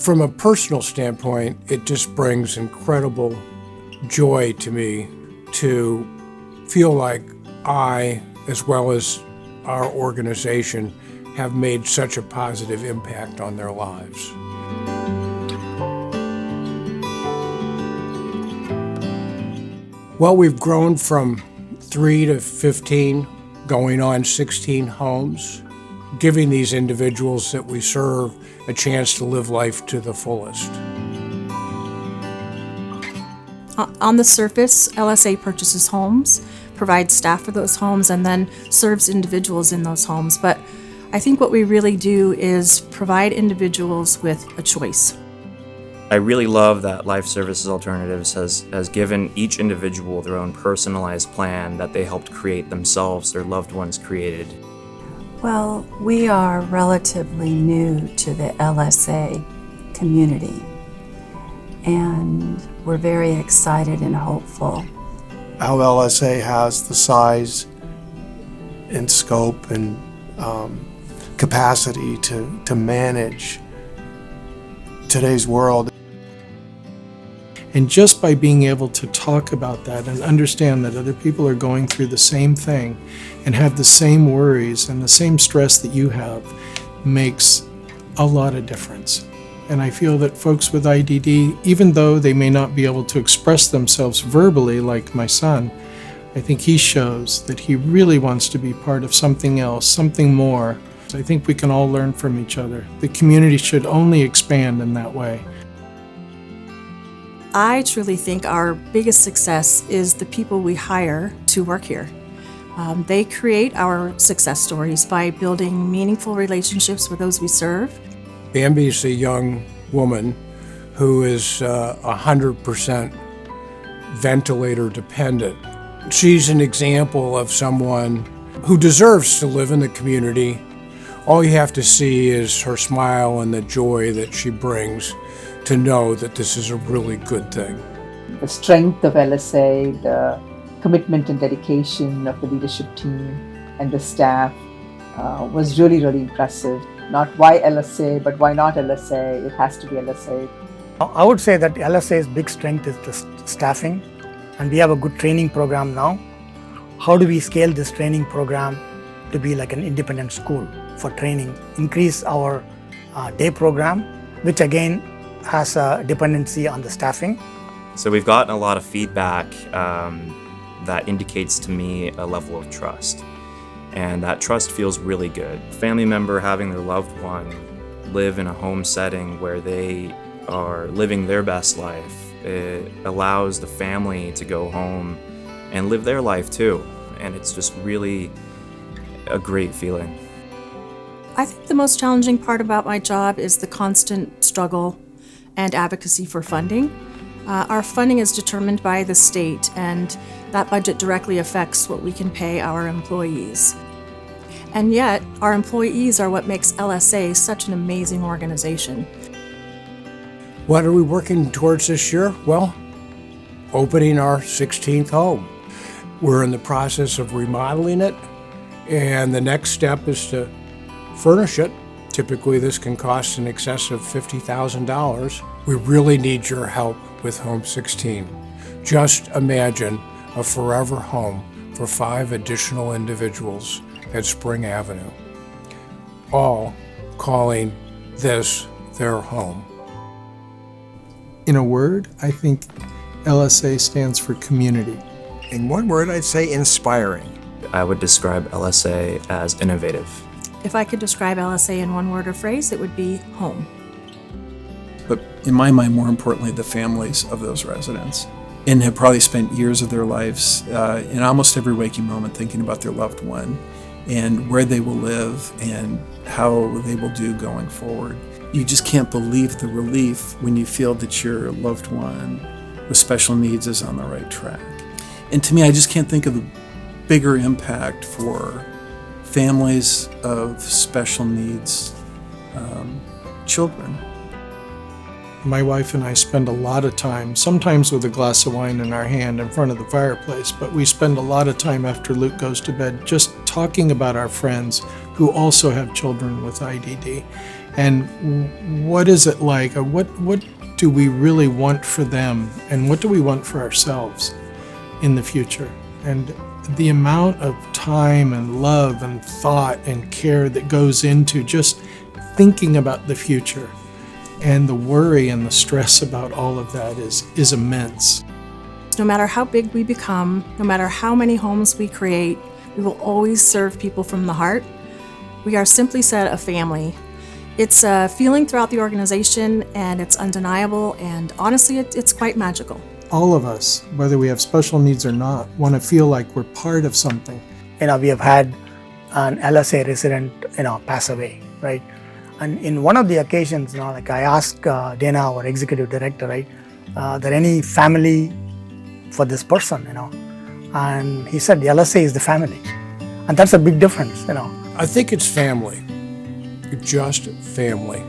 From a personal standpoint, it just brings incredible joy to me to feel like I, as well as our organization, have made such a positive impact on their lives. Well, we've grown from 3 to 15, going on 16 homes, giving these individuals that we serve a chance to live life to the fullest. On the surface, LSA purchases homes, provides staff for those homes, and then serves individuals in those homes. But I think what we really do is provide individuals with a choice. I really love that Life Services Alternatives has given each individual their own personalized plan that they helped create themselves, their loved ones created. Well, we are relatively new to the LSA community, and we're very excited and hopeful. Our LSA has the size and scope and capacity to manage today's world. And just by being able to talk about that and understand that other people are going through the same thing and have the same worries and the same stress that you have makes a lot of difference. And I feel that folks with IDD, even though they may not be able to express themselves verbally like my son, I think he shows that he really wants to be part of something else, something more. I think we can all learn from each other. The community should only expand in that way. I truly think our biggest success is the people we hire to work here. They create our success stories by building meaningful relationships with those we serve. Bambi's a young woman who is 100% ventilator dependent. She's an example of someone who deserves to live in the community. All you have to see is her smile and the joy that she brings to know that this is a really good thing. The strength of LSA, the commitment and dedication of the leadership team and the staff was really, really impressive. Not why LSA, but why not LSA? It has to be LSA. I would say that LSA's big strength is the staffing, and we have a good training program now. How do we scale this training program to be like an independent school for training? Increase our day program, which again has a dependency on the staffing. So we've gotten a lot of feedback that indicates to me a level of trust. And that trust feels really good. Family member having their loved one live in a home setting where they are living their best life, it allows the family to go home and live their life too. And it's just really a great feeling. I think the most challenging part about my job is the constant struggle and advocacy for funding. Our funding is determined by the state, and that budget directly affects what we can pay our employees. And yet, our employees are what makes LSA such an amazing organization. What are we working towards this year? Well, opening our 16th home. We're in the process of remodeling it, and the next step is to furnish it. Typically, this can cost in excess of $50,000. We really need your help with Home 16. Just imagine a forever home for 5 additional individuals at Spring Avenue, all calling this their home. In a word, I think LSA stands for community. In one word, I'd say inspiring. I would describe LSA as innovative. If I could describe LSA in one word or phrase, it would be home. But in my mind, more importantly, the families of those residents, and have probably spent years of their lives in almost every waking moment thinking about their loved one and where they will live and how they will do going forward. You just can't believe the relief when you feel that your loved one with special needs is on the right track. And to me, I just can't think of a bigger impact for families of special needs children. My wife and I spend a lot of time, sometimes with a glass of wine in our hand in front of the fireplace, but we spend a lot of time after Luke goes to bed just talking about our friends who also have children with IDD. And what is it like? Or what do we really want for them? And what do we want for ourselves in the future? And the amount of time and love and thought and care that goes into just thinking about the future, and the worry and the stress about all of that is immense. No matter how big we become, no matter how many homes we create, we will always serve people from the heart. We are simply said a family. It's a feeling throughout the organization, and it's undeniable, and honestly, it's quite magical. All of us, whether we have special needs or not, want to feel like we're part of something. We have had an LSA resident, pass away, right? And in one of the occasions, like I asked Dana, our executive director, right, there any family for this person, and he said the LSA is the family, and that's a big difference, I think it's family, just family.